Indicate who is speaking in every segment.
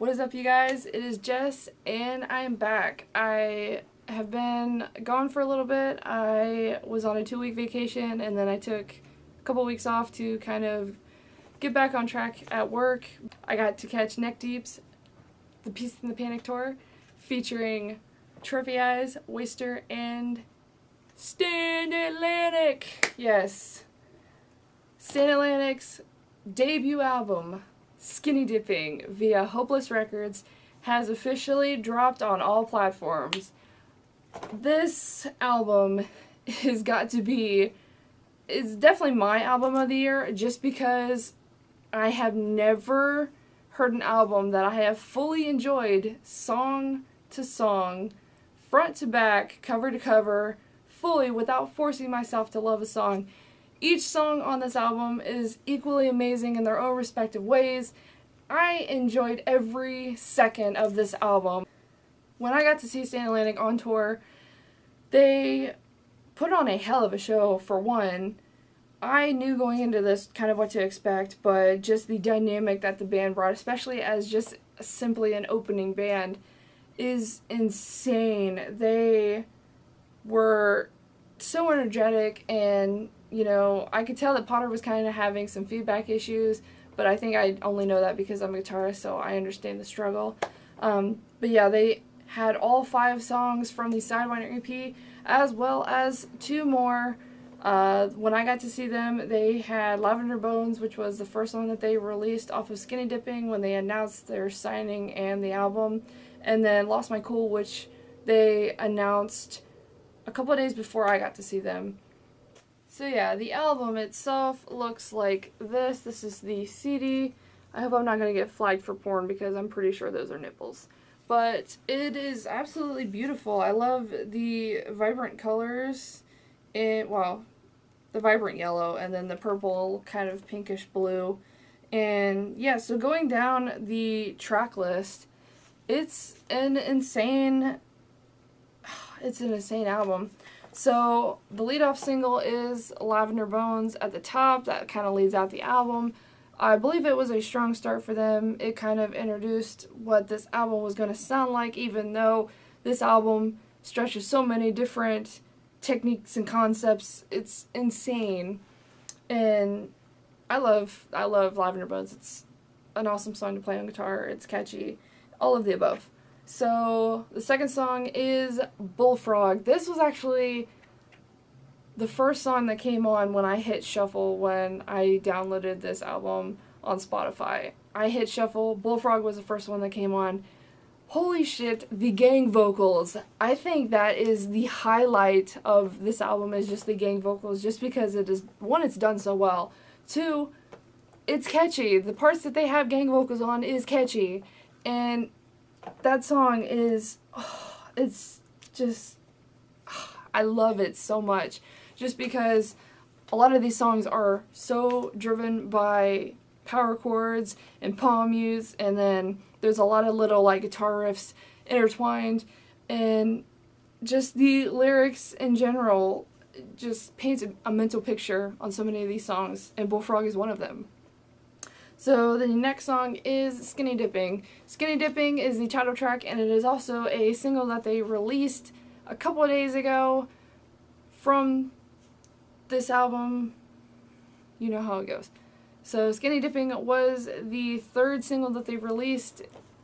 Speaker 1: What is up, you guys? It is Jess, and I am back. I have been gone for a little bit. I was on a 2-week vacation, and then I took a couple weeks off to kind of get back on track at work. I got to catch Neck Deep's The Peace and the Panic Tour, featuring Trophy Eyes, Waster, and Stand Atlantic. Yes, Stand Atlantic's debut album, Skinny Dipping, via Hopeless Records, has officially dropped on all platforms. This album has got to be, it's definitely my album of the year, just because I have never heard an album that I have fully enjoyed, song to song, front to back, cover to cover, fully, without forcing myself to love a song. Each song on this album is equally amazing in their own respective ways. I enjoyed every second of this album. When I got to see Stand Atlantic on tour, they put on a hell of a show. For one, I knew going into this kind of what to expect, but just the dynamic that the band brought, especially as just simply an opening band, is insane. They were so energetic, and you know, I could tell that Potter was kind of having some feedback issues, but I think I only know that because I'm a guitarist, so I understand the struggle. But yeah, they had all 5 songs from the Sidewinder EP, as well as 2 more. When I got to see them, they had Lavender Bones, which was the first song that they released off of Skinny Dipping when they announced their signing and the album, and then Lost My Cool, which they announced a couple of days before I got to see them. So yeah, the album itself looks like this. This is the CD. I hope I'm not going to get flagged for porn because I'm pretty sure those are nipples. But it is absolutely beautiful. I love the vibrant colors. Well, the vibrant yellow and then the purple kind of pinkish blue. And yeah, so going down the track list, it's an insane album. So the lead-off single is Lavender Bones at the top. That kind of leads out the album. I believe it was a strong start for them. It kind of introduced what this album was going to sound like, even though this album stretches so many different techniques and concepts. It's insane. And I love Lavender Bones. It's an awesome song to play on guitar. It's catchy. All of the above. So the second song is Bullfrog. This was actually the first song that came on when I hit shuffle when I downloaded this album on Spotify. I hit shuffle. Bullfrog was the first one that came on. Holy shit, the gang vocals. I think that is the highlight of this album, is just the gang vocals, just because it is, one, it's done so well. 2, it's catchy. The parts that they have gang vocals on is catchy. And that song is, it's just, I love it so much. Just because a lot of these songs are so driven by power chords and palm use, and then there's a lot of little like guitar riffs intertwined, and just the lyrics in general just paints a mental picture on so many of these songs, and Bullfrog is one of them. So the next song is Skinny Dipping. Skinny Dipping is the title track, and it is also a single that they released a couple of days ago from this album. You know how it goes. So Skinny Dipping was the 3rd single that they released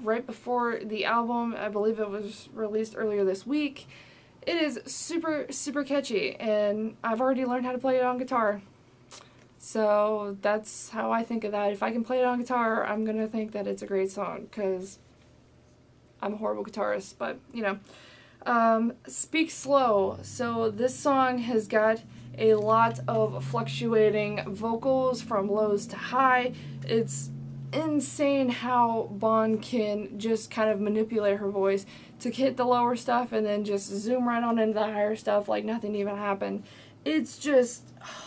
Speaker 1: right before the album. I believe it was released earlier this week. It is super, super catchy, and I've already learned how to play it on guitar. So that's how I think of that. If I can play it on guitar, I'm going to think that it's a great song, because I'm a horrible guitarist, but, you know. Speak Slow. So this song has got a lot of fluctuating vocals from lows to high. It's insane how Bon can just kind of manipulate her voice to hit the lower stuff and then just zoom right on into the higher stuff like nothing even happened. It's just,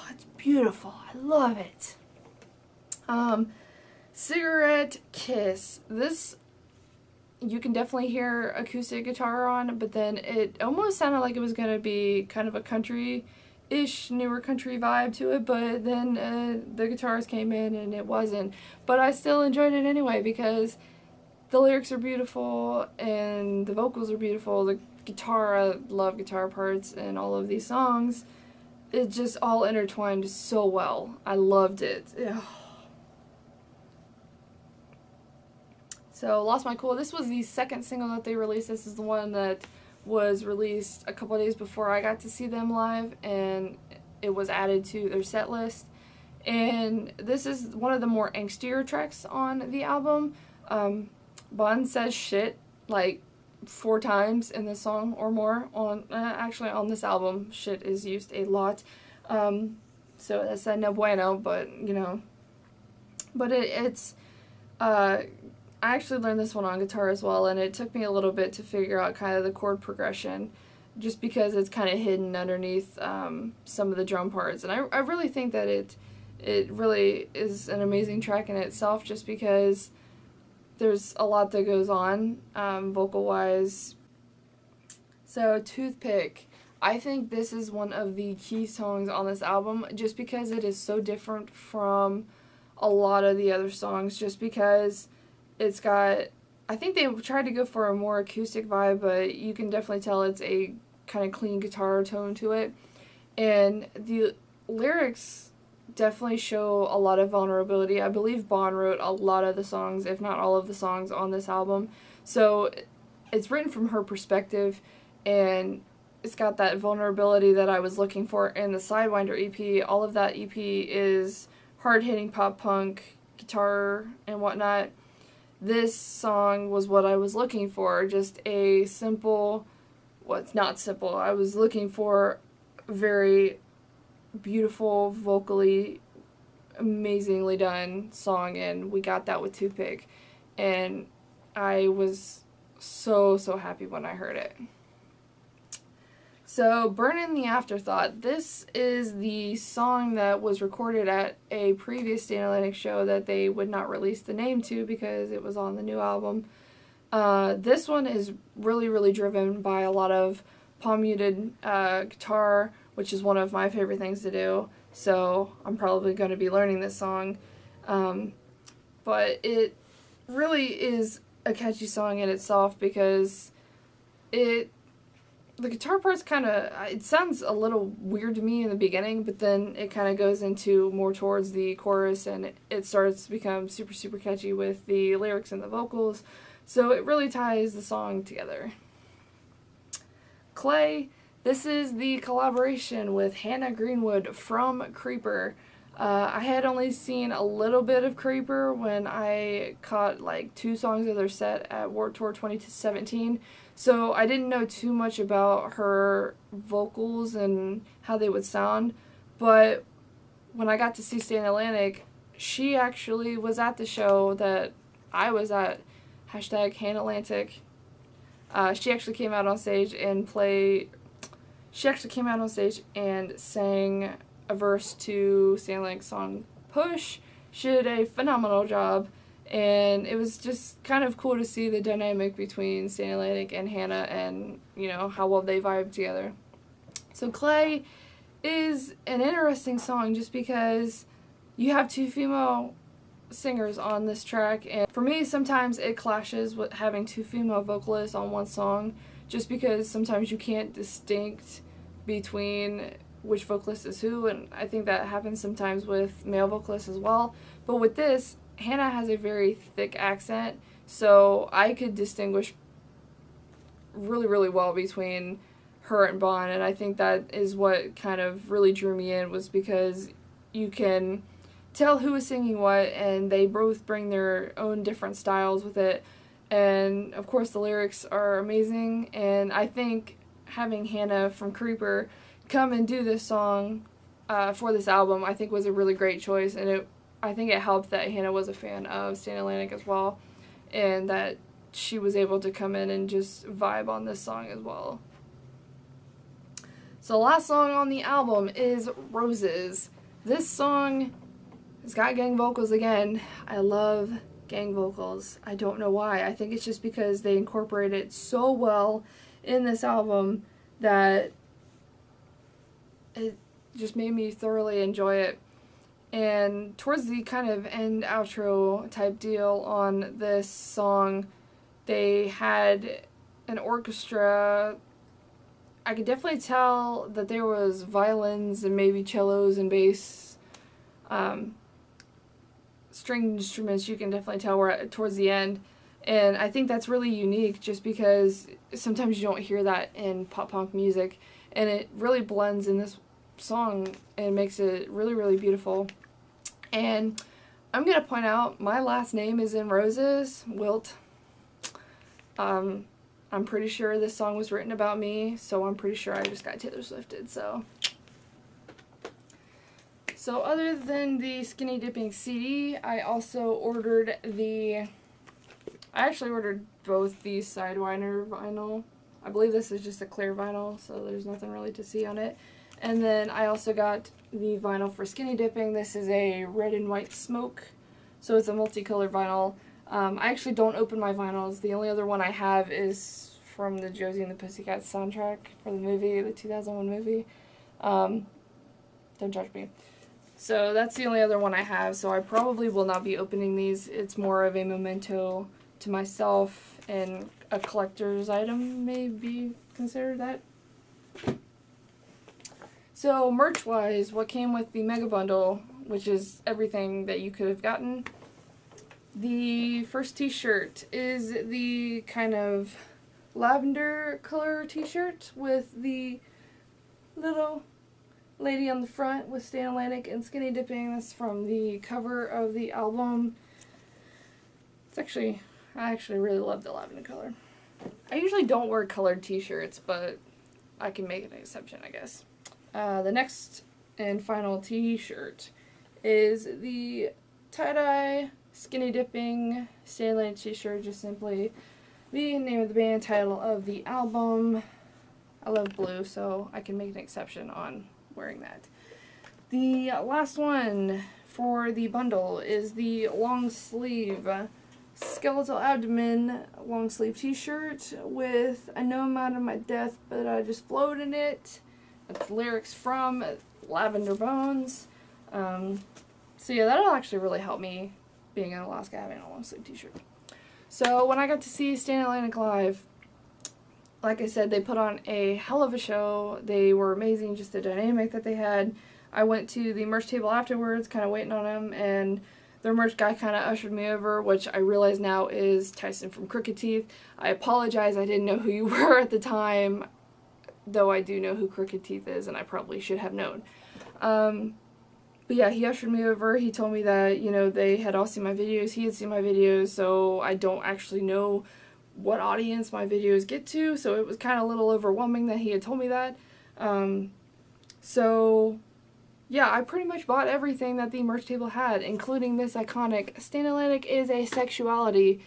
Speaker 1: it's beautiful. I love it. Cigarette Kiss. This, you can definitely hear acoustic guitar on, but then it almost sounded like it was going to be kind of a country-ish, newer country vibe to it, but then the guitars came in and it wasn't. But I still enjoyed it anyway, because the lyrics are beautiful and the vocals are beautiful. The guitar, I love guitar parts in all of these songs. It just all intertwined so well. I loved it. Ugh. So, Lost My Cool. This was the second single that they released. This is the one that was released a couple of days before I got to see them live, and it was added to their set list. And this is one of the more angstier tracks on the album. Bon says shit like 4 times in this song or more. Actually on this album, shit is used a lot. So that's no bueno, but you know. But it's I actually learned this one on guitar as well, and it took me a little bit to figure out kind of the chord progression, just because it's kind of hidden underneath some of the drum parts. And I really think that it really is an amazing track in itself, just because there's a lot that goes on vocal-wise. So, Toothpick. I think this is one of the key songs on this album, just because it is so different from a lot of the other songs, just because it's got, I think they tried to go for a more acoustic vibe, but you can definitely tell it's a kind of clean guitar tone to it. And the lyrics definitely show a lot of vulnerability. I believe Bon wrote a lot of the songs, if not all of the songs on this album. So it's written from her perspective, and it's got that vulnerability that I was looking for in the Sidewinder EP. All of that EP is hard-hitting pop punk, guitar, and whatnot. This song was what I was looking for, just a simple, well, it's not simple, I was looking for a very beautiful, vocally, amazingly done song, and we got that with Toothpick, and I was so happy when I heard it. So, Burn in the Afterthought. This is the song that was recorded at a previous Atalantic show that they would not release the name to because it was on the new album. This one is really driven by a lot of palm-muted guitar, which is one of my favorite things to do. So, I'm probably going to be learning this song. But it really is a catchy song in itself, because the guitar part's kind of, it sounds a little weird to me in the beginning, but then it kind of goes into more towards the chorus, and it starts to become super catchy with the lyrics and the vocals, so it really ties the song together. Clay. This is the collaboration with Hannah Greenwood from Creeper. I had only seen a little bit of Creeper when I caught like 2 songs of their set at Warped Tour 2017, so I didn't know too much about her vocals and how they would sound, but when I got to see Atalantic, she actually was at the show that I was at, #Hanalantic. She actually came out on stage and sang a verse to Atalantic's song Push. She did a phenomenal job, and it was just kind of cool to see the dynamic between Atalantic and Hannah, and you know how well they vibe together. So Clay is an interesting song just because you have 2 female singers on this track, and for me sometimes it clashes with having 2 female vocalists on one song, just because sometimes you can't distinct between which vocalist is who, and I think that happens sometimes with male vocalists as well. But with this, Hannah has a very thick accent, so I could distinguish really well between her and Bon, and I think that is what kind of really drew me in, was because you can tell who is singing what, and they both bring their own different styles with it, and of course the lyrics are amazing, and I think having Hannah from Creeper come and do this song for this album, I think was a really great choice, and I think it helped that Hannah was a fan of Atalantic as well, and that she was able to come in and just vibe on this song as well. So the last song on the album is Roses. This song has got gang vocals again. I love gang vocals. I don't know why. I think it's just because they incorporate it so well in this album that it just made me thoroughly enjoy it. And towards the kind of end outro type deal on this song, They had an orchestra. I could definitely tell that there was violins and maybe cellos and bass, string instruments. You can definitely tell we're towards the end. And I think that's really unique just because sometimes you don't hear that in pop punk music. And it really blends in this song and makes it really, really beautiful. And I'm going to point out my last name is in roses, Wilt. I'm pretty sure this song was written about me, so I'm pretty sure I just got Taylor Swifted, so. So other than the Skinny Dipping CD, I also ordered I actually ordered both the Sidewinder vinyl. I believe this is just a clear vinyl, so there's nothing really to see on it. And then I also got the vinyl for Skinny Dipping. This is a red and white smoke, so it's a multicolored vinyl. I actually don't open my vinyls. The only other one I have is from the Josie and the Pussycats soundtrack for the movie, the 2001 movie. Don't judge me. So that's the only other one I have, so I probably will not be opening these. It's more of a memento to myself, and a collector's item may be considered that. So merch-wise, what came with the Mega Bundle, which is everything that you could have gotten. The first t-shirt is the kind of lavender color t-shirt with the little lady on the front with Stan Atlantic and Skinny Dipping. That's from the cover of the album. I actually really love the lavender color. I usually don't wear colored t-shirts, but I can make an exception, I guess. The next and final t-shirt is the tie-dye Skinny Dipping Stan Atlantic t-shirt, just simply the name of the band, title of the album. I love blue, so I can make an exception on wearing that. The last one for the bundle is the long sleeve Skeletal Abdomen long sleeve t-shirt with "I know I'm out of my depth, but I just float in it." That's lyrics from Lavender Bones. So yeah, that'll actually really help me being in Alaska having a long sleeve t-shirt. So when I got to see Stan Atlantic live, like I said, they put on a hell of a show. They were amazing, just the dynamic that they had. I went to the merch table afterwards, kind of waiting on them, and their merch guy kind of ushered me over, which I realize now is Tyson from Crooked Teeth. I apologize, I didn't know who you were at the time, though I do know who Crooked Teeth is, and I probably should have known. But yeah, he ushered me over. He told me that, you know, they had all seen my videos. He had seen my videos, so I don't actually know what audience my videos get to, so it was kind of a little overwhelming that he had told me that. So yeah, I pretty much bought everything that the merch table had, including this iconic Stan Atlantic is a sexuality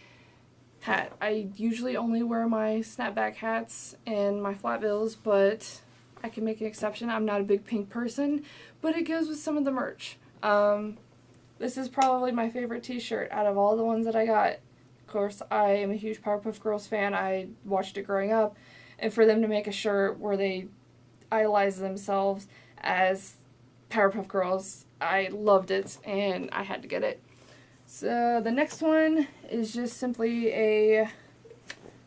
Speaker 1: hat. I usually only wear my snapback hats and my flat bills, but I can make an exception. I'm not a big pink person, but it goes with some of the merch. This is probably my favorite t-shirt out of all the ones that I got. Of course, I am a huge Powerpuff Girls fan. I watched it growing up, and for them to make a shirt where they idolize themselves as Powerpuff Girls, I loved it, and I had to get it. So the next one is just simply a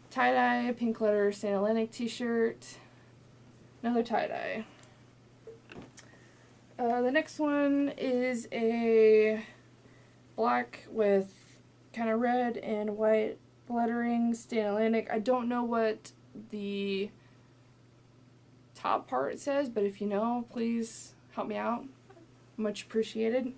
Speaker 1: tie-dye pink letter Stan Atlantic t-shirt. Another tie-dye. The next one is a black with kind of red and white lettering Stan Atlantic. I don't know what the top part says, but if you know, please help me out. Much appreciated.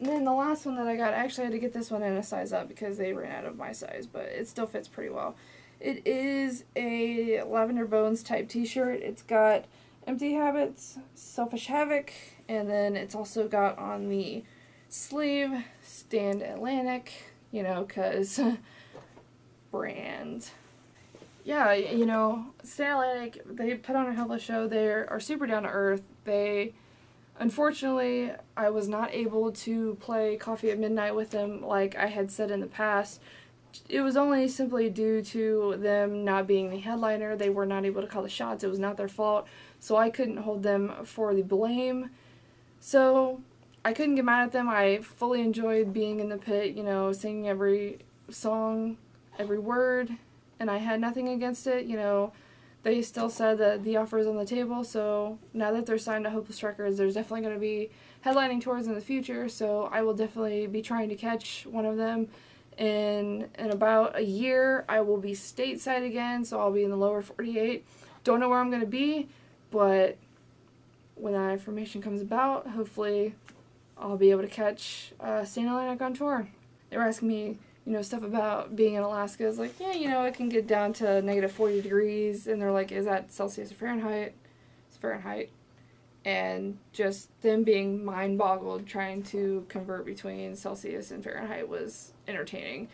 Speaker 1: And then the last one that I got, I actually had to get this one in a size up because they ran out of my size, but it still fits pretty well. It is a Lavender Bones type t-shirt. It's got Empty Habits, Selfish Havoc, and then it's also got on the sleeve Stan Atlantic, you know, because brand. Yeah, you know, Stan Atlantic, they put on a hell of a show. They are super down to earth. Unfortunately, I was not able to play Coffee at Midnight with them like I had said in the past. It was only simply due to them not being the headliner. They were not able to call the shots. It was not their fault. So I couldn't hold them for the blame. So I couldn't get mad at them. I fully enjoyed being in the pit, you know, singing every song every word, and I had nothing against it. You know, they still said that the offer is on the table, so now that they're signed to Hopeless Records, there's definitely going to be headlining tours in the future, so I will definitely be trying to catch one of them. In about a year, I will be stateside again, so I'll be in the lower 48. Don't know where I'm going to be, but when that information comes about, hopefully I'll be able to catch St. Atlantic on tour. They were asking me, you know, stuff about being in Alaska. It's like, yeah, you know, it can get down to negative 40 degrees, and they're like, is that Celsius or Fahrenheit? It's Fahrenheit. And just them being mind-boggled trying to convert between Celsius and Fahrenheit was entertaining.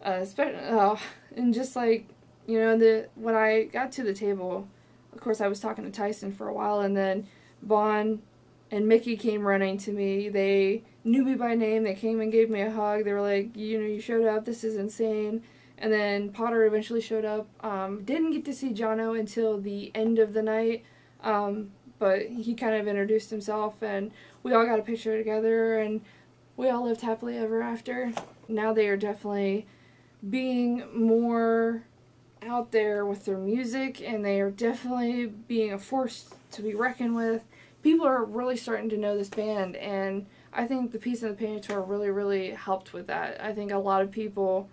Speaker 1: And just like, you know, when I got to the table, of course I was talking to Tyson for a while, and then Vaughn and Mickey came running to me. They knew me by name. They came and gave me a hug. They were like, you know, you showed up. This is insane. And then Potter eventually showed up. Didn't get to see Jono until the end of the night, but he kind of introduced himself, and we all got a picture together, and we all lived happily ever after. Now they are definitely being more out there with their music, and they are definitely being a force to be reckoned with. People are really starting to know this band, and I think the Peace and the Painted tour really, really helped with that. I think a lot of people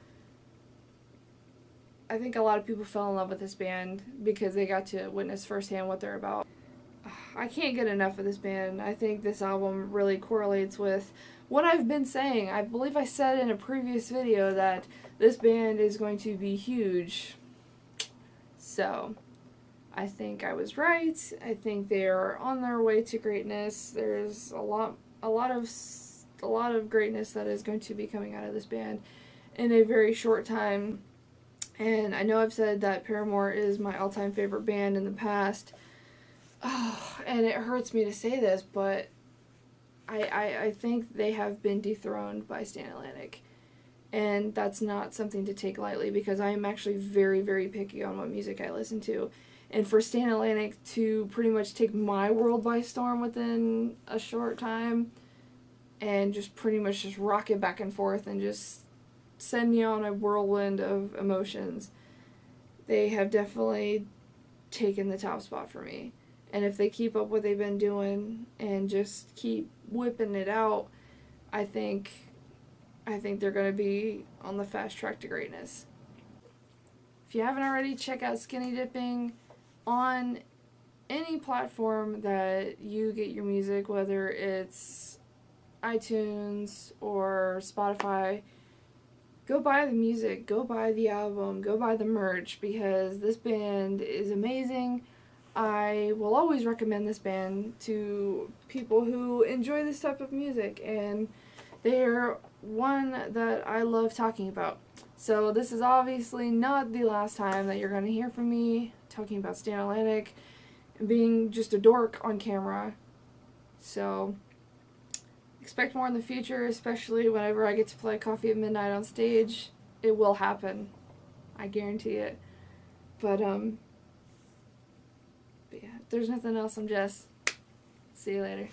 Speaker 1: fell in love with this band because they got to witness firsthand what they're about. I can't get enough of this band. I think this album really correlates with what I've been saying. I believe I said in a previous video that this band is going to be huge. So, I think I was right. I think they are on their way to greatness. There's a lot of greatness that is going to be coming out of this band in a very short time. And I know I've said that Paramore is my all-time favorite band in the past. Oh, and it hurts me to say this, but I think they have been dethroned by St. Atlantic. And that's not something to take lightly, because I am actually very, very picky on what music I listen to. And for St. Atlantic to pretty much take my world by storm within a short time and just pretty much just rock it back and forth and just send me on a whirlwind of emotions, they have definitely taken the top spot for me. And if they keep up what they've been doing and just keep whipping it out, I think they're going to be on the fast track to greatness. If you haven't already, check out Skinny Dipping on any platform that you get your music, whether it's iTunes or Spotify. Go buy the music, go buy the album, go buy the merch, because this band is amazing. I will always recommend this band to people who enjoy this type of music, and they're one that I love talking about. So this is obviously not the last time that you're going to hear from me talking about St. Atlantic and being just a dork on camera. So expect more in the future, especially whenever I get to play Coffee at Midnight on stage. It will happen. I guarantee it. But yeah, if there's nothing else, I'm Jess. See you later.